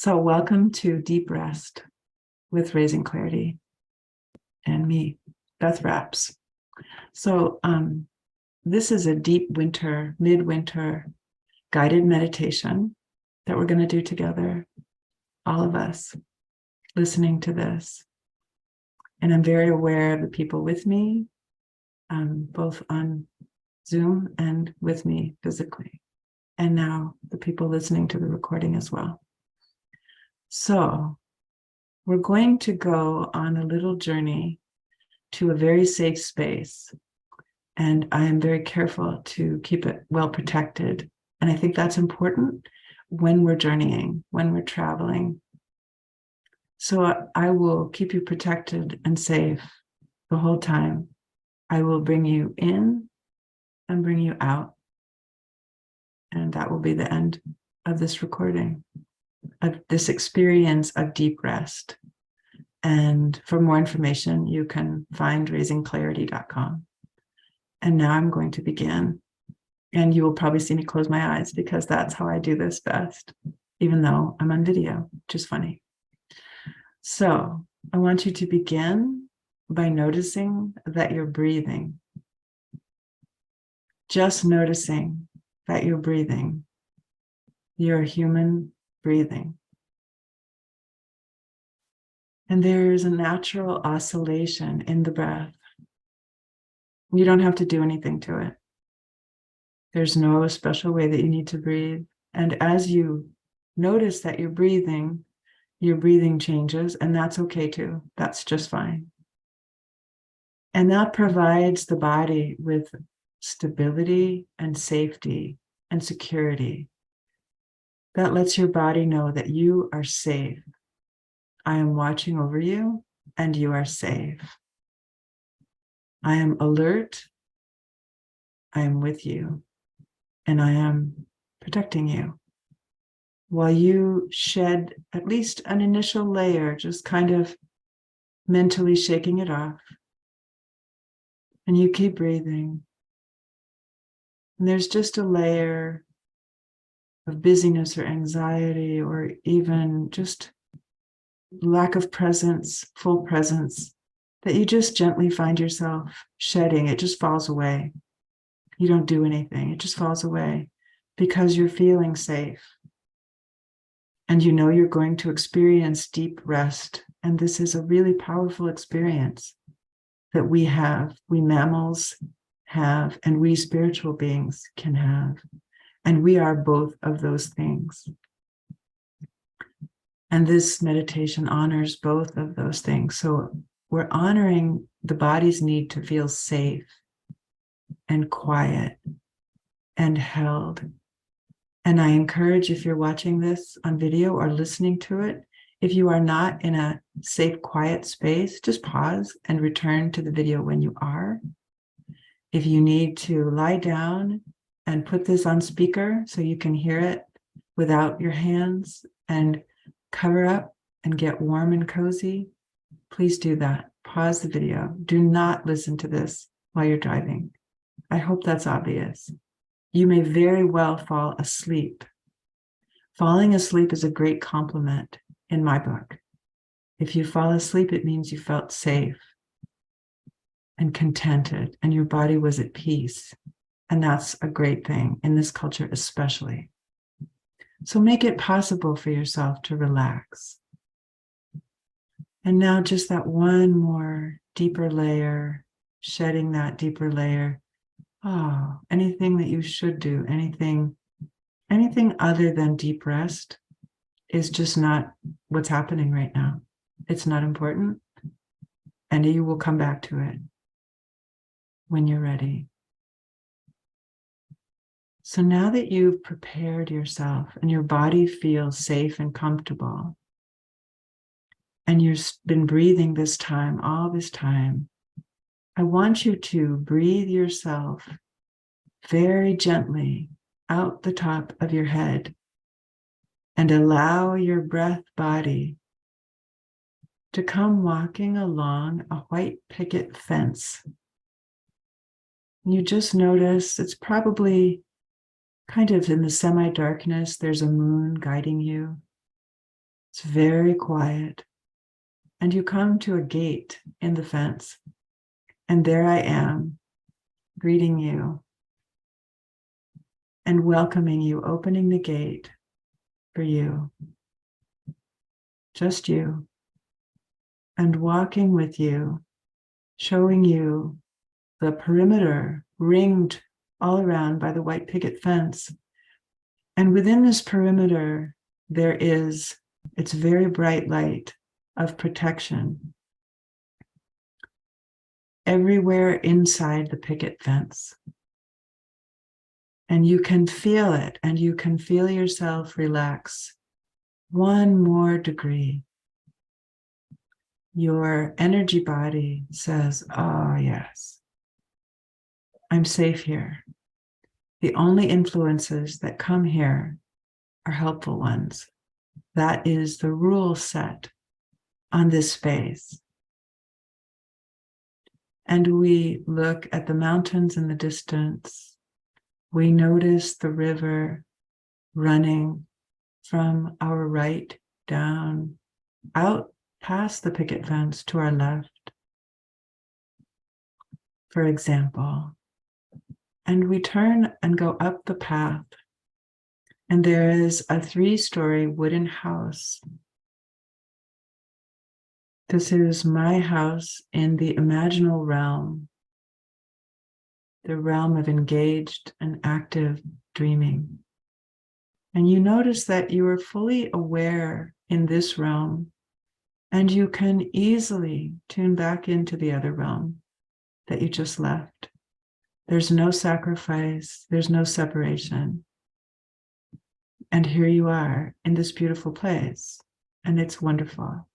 So welcome to Deep Rest with Raising Clarity and me, Beth Raps. So this is a deep winter, midwinter guided meditation that we're going to do together, all of us listening to this. And I'm very aware of the people with me, both on Zoom and with me physically. And now the people listening to the recording as well. So we're going to go on a little journey to a very safe space. And I am very careful to keep it well protected. And I think that's important when we're journeying, when we're traveling. So I will keep you protected and safe the whole time. I will bring you in and bring you out. And that will be the end of this recording, of this experience of deep rest. And for more information, you can find raisingclarity.com. And now I'm going to begin. And you will probably see me close my eyes because that's how I do this best, even though I'm on video, which is funny. So I want you to begin by noticing that you're breathing. Just noticing that you're breathing. You're a human breathing. And there's a natural oscillation in the breath. You don't have to do anything to it. There's no special way that you need to breathe. And as you notice that you're breathing, your breathing changes, and that's okay too. That's just fine. And that provides the body with stability and safety and security. That lets your body know that you are safe. I am watching over you and you are safe. I am alert. I am with you and I am protecting you. While you shed at least an initial layer, just kind of mentally shaking it off. And you keep breathing. And there's just a layer of busyness or anxiety or even just lack of presence, full presence, that you just gently find yourself shedding. It just falls away. You don't do anything. It just falls away because you're feeling safe. And you know you're going to experience deep rest. And this is a really powerful experience that we have, we mammals have, and we spiritual beings can have. And we are both of those things. And this meditation honors both of those things. So we're honoring the body's need to feel safe and quiet and held. And I encourage, if you're watching this on video or listening to it, if you are not in a safe, quiet space, just pause and return to the video when you are. If you need to lie down and put this on speaker so you can hear it without your hands and cover up and get warm and cozy, please do that. Pause the video. Do not listen to this while you're driving. I hope that's obvious. You may very well fall asleep. Falling asleep is a great compliment in my book. If you fall asleep, it means you felt safe and contented and your body was at peace. And that's a great thing in this culture, especially. So make it possible for yourself to relax. And now just that one more deeper layer, shedding that deeper layer. Oh, anything that you should do, anything other than deep rest is just not what's happening right now. It's not important. And you will come back to it when you're ready. So now that you've prepared yourself and your body feels safe and comfortable, and you've been breathing this time, all this time, I want you to breathe yourself very gently out the top of your head and allow your breath body to come walking along a white picket fence. You just notice it's probably kind of in the semi-darkness, there's a moon guiding you. It's very quiet. And you come to a gate in the fence. And there I am, greeting you and welcoming you, opening the gate for you, just you, and walking with you, showing you the perimeter ringed all around by the white picket fence. And within this perimeter, it's very bright light of protection everywhere inside the picket fence. And you can feel it, and you can feel yourself relax one more degree. Your energy body says, oh, yes, I'm safe here. The only influences that come here are helpful ones. That is the rule set on this space. And we look at the mountains in the distance. We notice the river running from our right down, out past the picket fence to our left, for example. And we turn and go up the path, and there is a 3-story wooden house. This is my house in the imaginal realm, the realm of engaged and active dreaming. And you notice that you are fully aware in this realm, and you can easily tune back into the other realm that you just left. There's no sacrifice, there's no separation. And here you are in this beautiful place, and it's wonderful.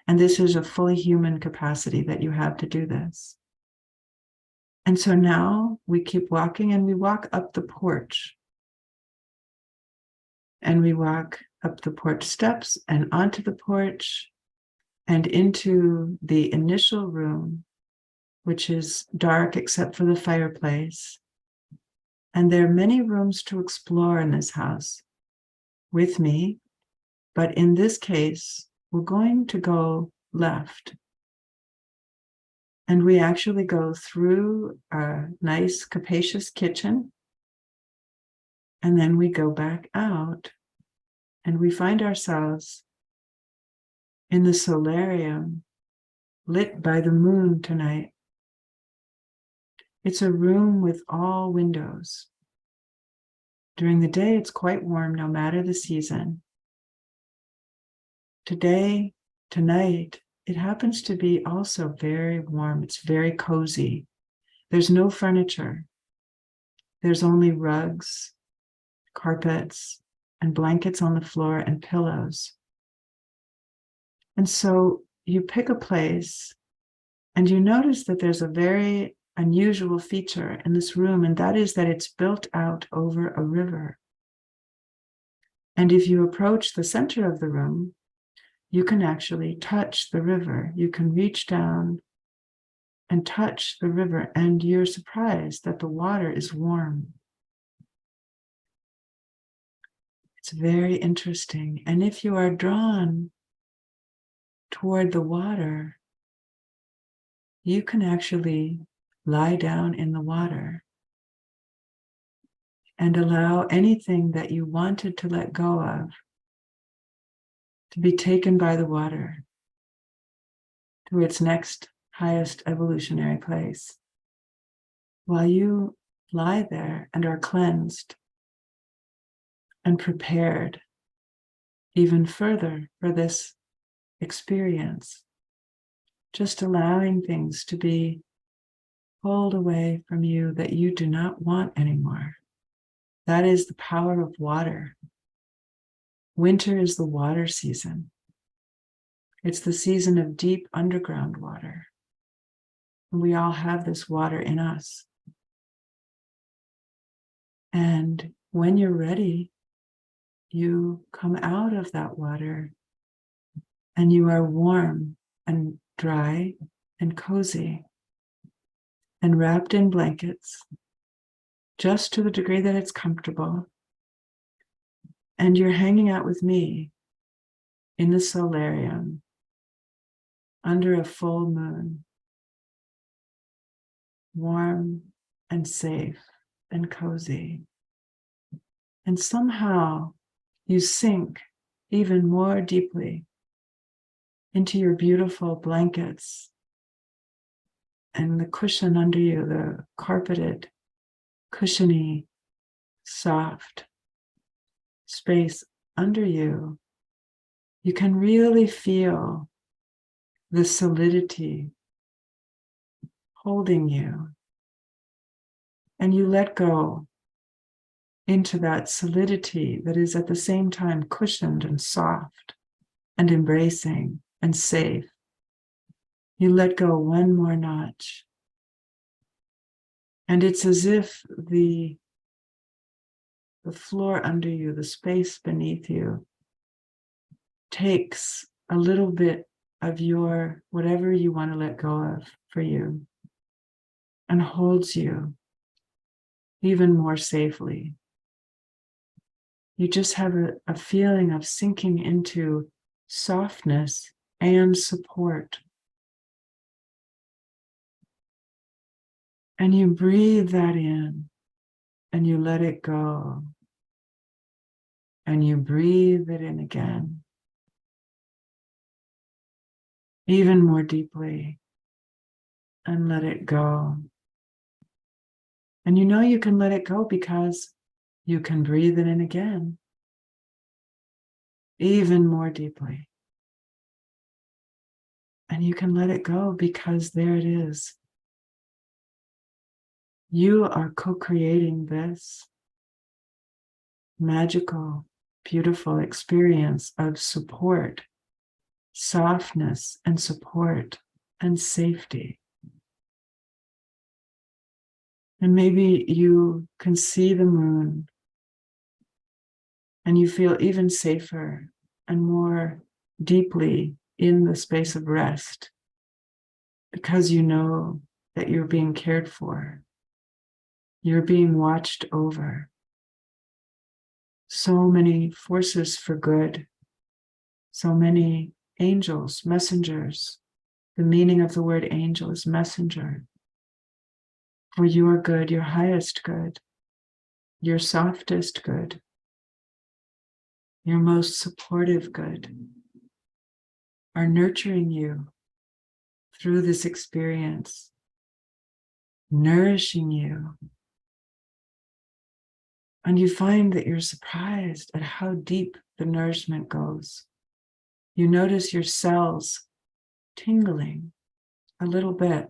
And this is a fully human capacity that you have to do this. And so now we keep walking, and we walk up the porch. And we walk up the porch steps and onto the porch and into the initial room, which is dark except for the fireplace. And there are many rooms to explore in this house with me. But in this case, we're going to go left. And we actually go through a nice, capacious kitchen. And then we go back out, and we find ourselves in the solarium lit by the moon tonight. It's a room with all windows. During the day, it's quite warm, no matter the season. Tonight, it happens to be also very warm. It's very cozy. There's no furniture. There's only rugs, carpets, and blankets on the floor and pillows. And so you pick a place, and you notice that there's a very unusual feature in this room, and that is that it's built out over a river. And if you approach the center of the room, you can actually touch the river. You can reach down and touch the river, and you're surprised that the water is warm. It's very interesting. And if you are drawn toward the water, you can actually lie down in the water and allow anything that you wanted to let go of to be taken by the water to its next highest evolutionary place. While you lie there and are cleansed and prepared even further for this experience, just allowing things to be pulled away from you that you do not want anymore. That is the power of water. Winter is the water season. It's the season of deep underground water. And we all have this water in us. And when you're ready, you come out of that water and you are warm and dry and cozy and wrapped in blankets, just to the degree that it's comfortable. And you're hanging out with me in the solarium under a full moon, warm and safe and cozy. And somehow you sink even more deeply into your beautiful blankets and the cushion under you, the carpeted, cushiony, soft space under you. You can really feel the solidity holding you. And you let go into that solidity that is at the same time cushioned and soft and embracing and safe. You let go one more notch. And it's as if the floor under you, the space beneath you, takes a little bit of your whatever you want to let go of for you and holds you even more safely. You just have a feeling of sinking into softness and support. And you breathe that in and you let it go. And you breathe it in again, even more deeply, and let it go. And you know you can let it go because you can breathe it in again, even more deeply. And you can let it go because there it is. You are co-creating this magical, beautiful experience of support, softness and support and safety. And maybe you can see the moon and you feel even safer and more deeply in the space of rest because you know that you're being cared for. You're being watched over. So many forces for good, so many angels, messengers. The meaning of the word angel is messenger. For your good, your highest good, your softest good, your most supportive good, are nurturing you through this experience, nourishing you. And you find that you're surprised at how deep the nourishment goes. You notice your cells tingling a little bit.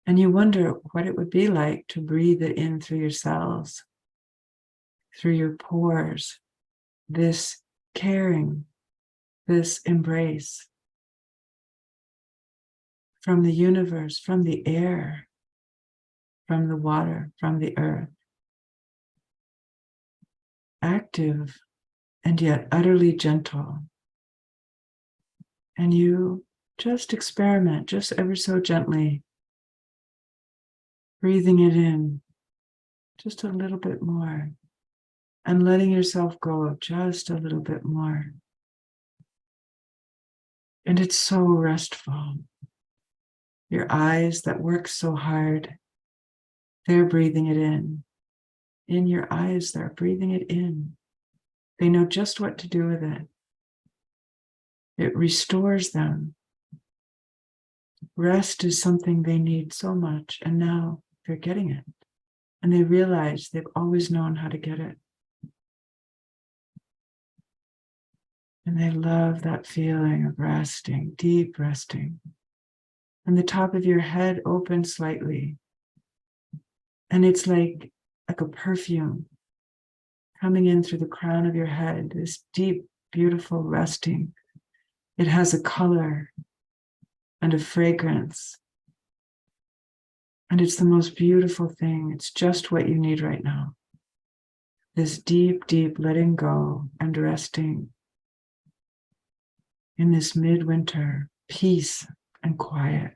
And you wonder what it would be like to breathe it in through your cells, through your pores, this caring, this embrace from the universe, from the air, from the water, from the earth. Active and yet utterly gentle. And you just experiment, just ever so gently, breathing it in just a little bit more and letting yourself go just a little bit more. And it's so restful. Your eyes that work so hard, they're breathing it in. In your eyes, they're breathing it in. They know just what to do with it. It restores them. Rest is something they need so much, and now they're getting it. And they realize they've always known how to get it. And they love that feeling of resting, deep resting. And the top of your head opens slightly. And it's like a perfume coming in through the crown of your head, this deep, beautiful resting. It has a color and a fragrance. And it's the most beautiful thing. It's just what you need right now. This deep, deep letting go and resting in this midwinter peace and quiet.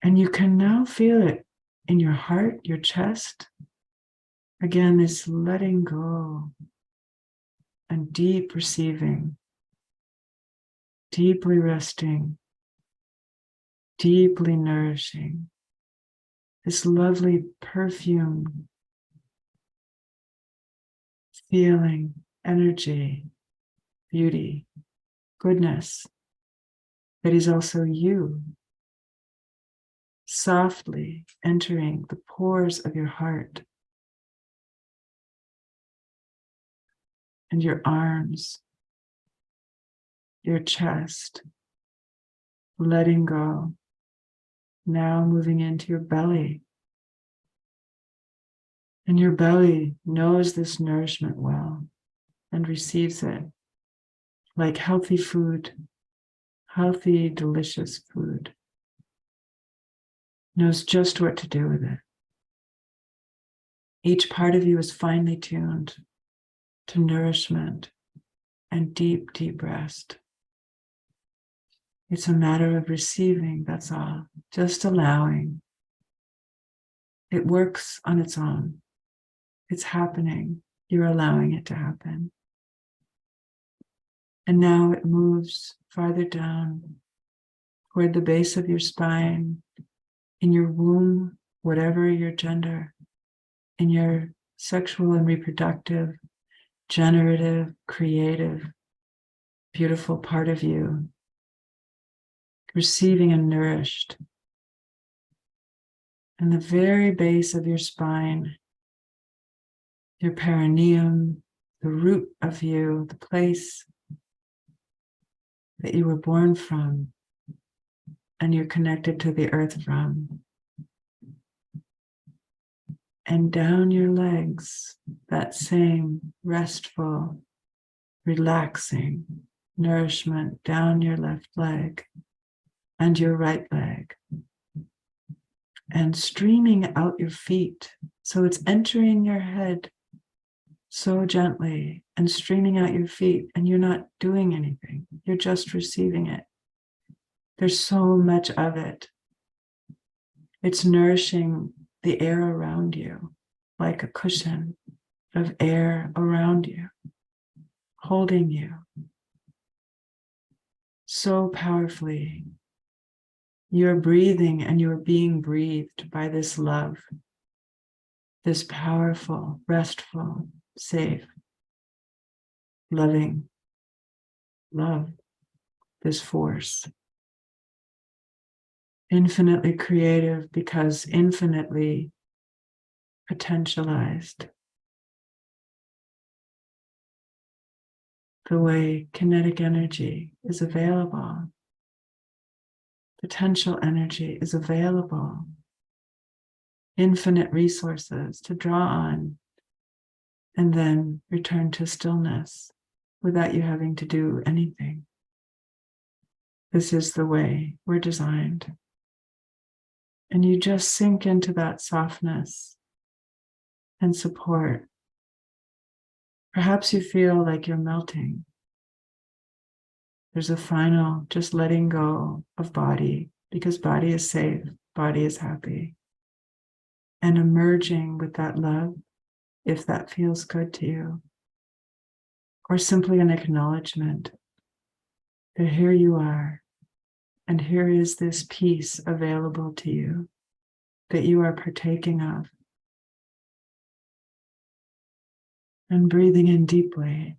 And you can now feel it in your heart, your chest. Again, this letting go and deep receiving, deeply resting, deeply nourishing. This lovely perfume, feeling, energy, beauty, goodness that is also you, softly entering the pores of your heart and your arms, your chest, letting go, now moving into your belly. And your belly knows this nourishment well and receives it like healthy food, healthy, delicious food, knows just what to do with it. Each part of you is finely tuned to nourishment and deep, deep rest. It's a matter of receiving, that's all, just allowing. It works on its own. It's happening. You're allowing it to happen. And now it moves farther down toward the base of your spine, in your womb, whatever your gender, in your sexual and reproductive, generative, creative, beautiful part of you, receiving and nourished. And the very base of your spine, your perineum, the root of you, the place that you were born from, and you're connected to the earth from. And down your legs, that same restful, relaxing nourishment down your left leg and your right leg, and streaming out your feet. So it's entering your head so gently and streaming out your feet, and you're not doing anything. You're just receiving it. There's so much of it. It's nourishing the air around you like a cushion of air around you, holding you so powerfully. You're breathing and you're being breathed by this love, this powerful, restful, safe, loving love, this force. Infinitely creative because infinitely potentialized. The way kinetic energy is available, potential energy is available, infinite resources to draw on, and then return to stillness without you having to do anything. This is the way we're designed. And you just sink into that softness and support. Perhaps you feel like you're melting. There's a final just letting go of body, because body is safe, body is happy. And emerging with that love, if that feels good to you. Or simply an acknowledgement that here you are, and here is this peace available to you that you are partaking of. And breathing in deeply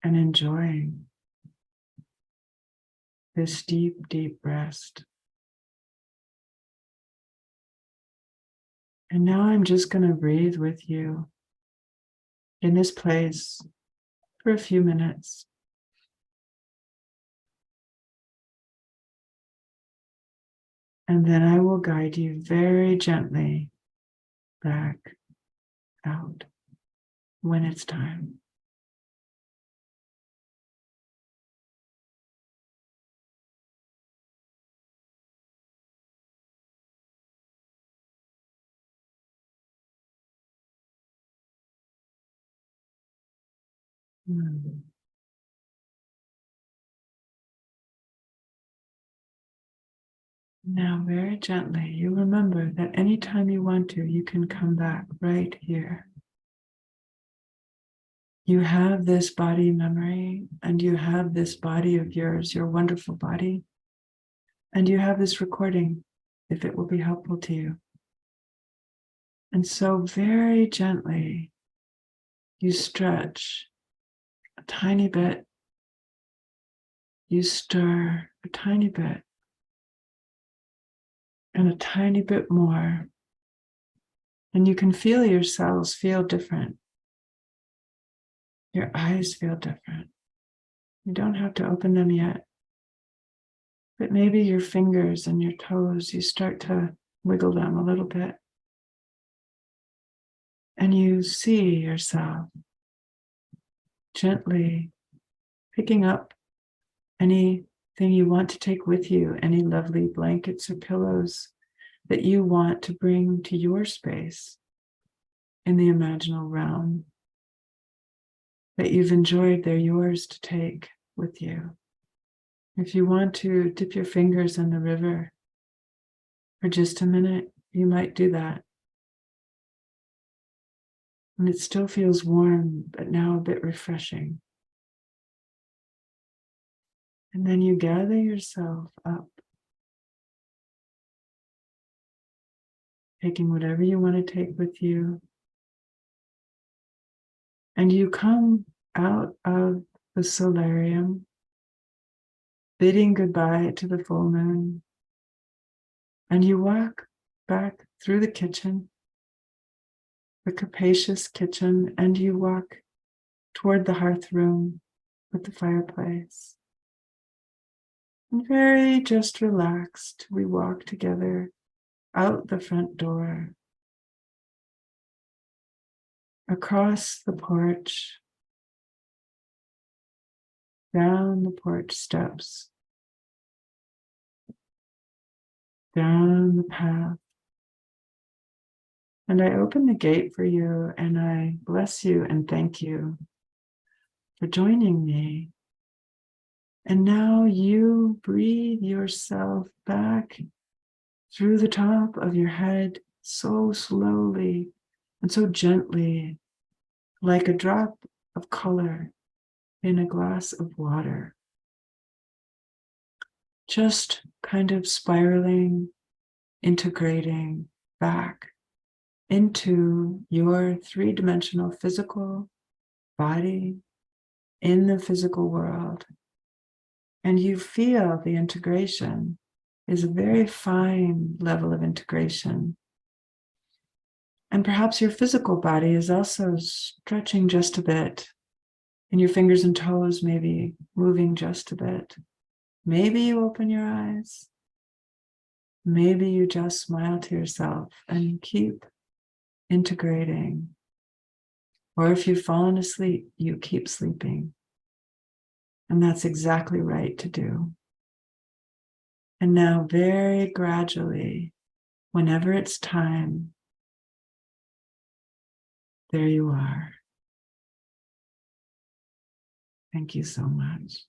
and enjoying this deep, deep rest. And now I'm just going to breathe with you in this place for a few minutes. And then I will guide you very gently back out when it's time. Hmm. Now, very gently, you remember that anytime you want to, you can come back right here. You have this body memory, and you have this body of yours, your wonderful body, and you have this recording if it will be helpful to you. And so very gently, you stretch a tiny bit, you stir a tiny bit, and a tiny bit more. And you can feel your cells feel different. Your eyes feel different. You don't have to open them yet. But maybe your fingers and your toes, you start to wiggle them a little bit. And you see yourself gently picking up anything you want to take with you, any lovely blankets or pillows that you want to bring to your space in the imaginal realm that you've enjoyed, they're yours to take with you. If you want to dip your fingers in the river for just a minute, you might do that. And it still feels warm, but now a bit refreshing. And then you gather yourself up, taking whatever you want to take with you. And you come out of the solarium, bidding goodbye to the full moon. And you walk back through the kitchen, the capacious kitchen, and you walk toward the hearth room with the fireplace. And very just relaxed, we walk together out the front door, across the porch, down the porch steps, down the path. And I open the gate for you, and I bless you and thank you for joining me. And now you breathe yourself back through the top of your head so slowly and so gently, like a drop of color in a glass of water. Just kind of spiraling, integrating back into your three-dimensional physical body in the physical world. And you feel the integration is a very fine level of integration. And perhaps your physical body is also stretching just a bit, and your fingers and toes maybe moving just a bit. Maybe you open your eyes. Maybe you just smile to yourself and keep integrating. Or if you've fallen asleep, you keep sleeping. And that's exactly right to do. And now very gradually, whenever it's time, there you are. Thank you so much.